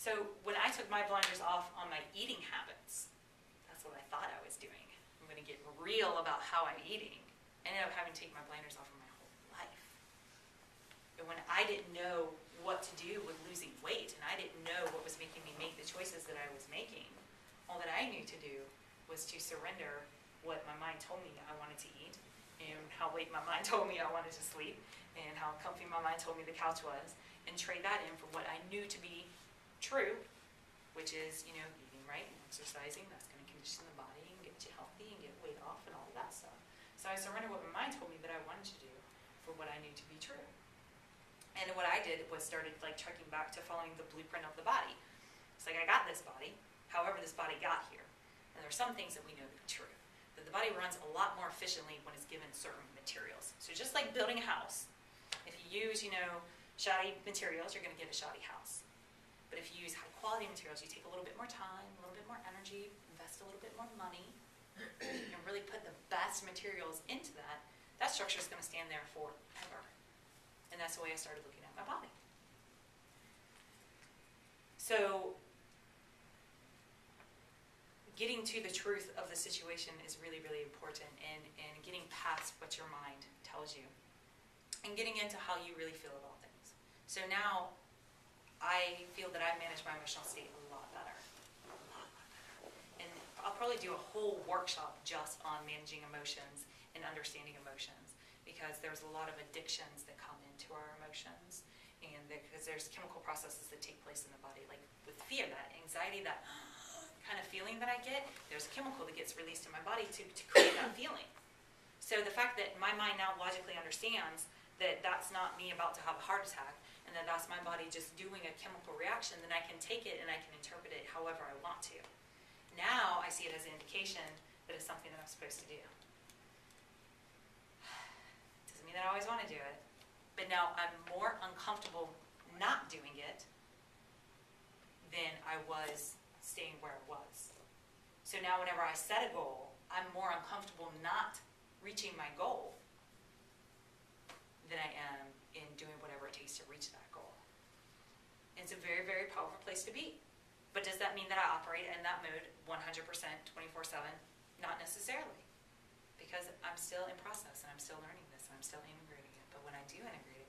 So when I took my blinders off on my eating habits, that's what I thought I was doing. I'm going to get real about how I'm eating. I ended up having to take my blinders off for my whole life. And when I didn't know what to do with losing weight, and I didn't know what was making me make the choices that I was making, all that I knew to do was to surrender what my mind told me I wanted to eat, and how late my mind told me I wanted to sleep, and how comfy my mind told me the couch was, and trade that in for what I knew to be true, which is, eating right and exercising. That's going to condition the body and get you healthy and get weight off and all of that stuff. So I surrendered what my mind told me that I wanted to do for what I knew to be true. And what I did was started trekking back to following the blueprint of the body. It's like, I got this body, however this body got here. And there are some things that we know to be true. That the body runs a lot more efficiently when it's given certain materials. So just like building a house, if you use, shoddy materials, you're going to get a shoddy house. But if you use high quality materials, you take a little bit more time, a little bit more energy, invest a little bit more money, and really put the best materials into that, that structure is going to stand there forever. And that's the way I started looking at my body. So getting to the truth of the situation is really, really important, and getting past what your mind tells you, and getting into how you really feel about things. So now I feel that I manage my emotional state a lot better. And I'll probably do a whole workshop just on managing emotions and understanding emotions, because there's a lot of addictions that come into our emotions, and because there's chemical processes that take place in the body, like with fear, that anxiety, that kind of feeling that I get, there's a chemical that gets released in my body to create that feeling. So the fact that my mind now logically understands that that's not me about to have a heart attack, and that that's my body just doing a chemical reaction, then I can take it and I can interpret it however I want to. Now I see it as an indication that it's something that I'm supposed to do. Doesn't mean that I always want to do it, but now I'm more uncomfortable not doing it than I was staying where I was. So now whenever I set a goal, I'm more uncomfortable not reaching my goal than I am in doing whatever it takes to reach that goal. And it's a very, very powerful place to be. But does that mean that I operate in that mode 100%, 24/7? Not necessarily. Because I'm still in process, and I'm still learning this, and I'm still integrating it. But when I do integrate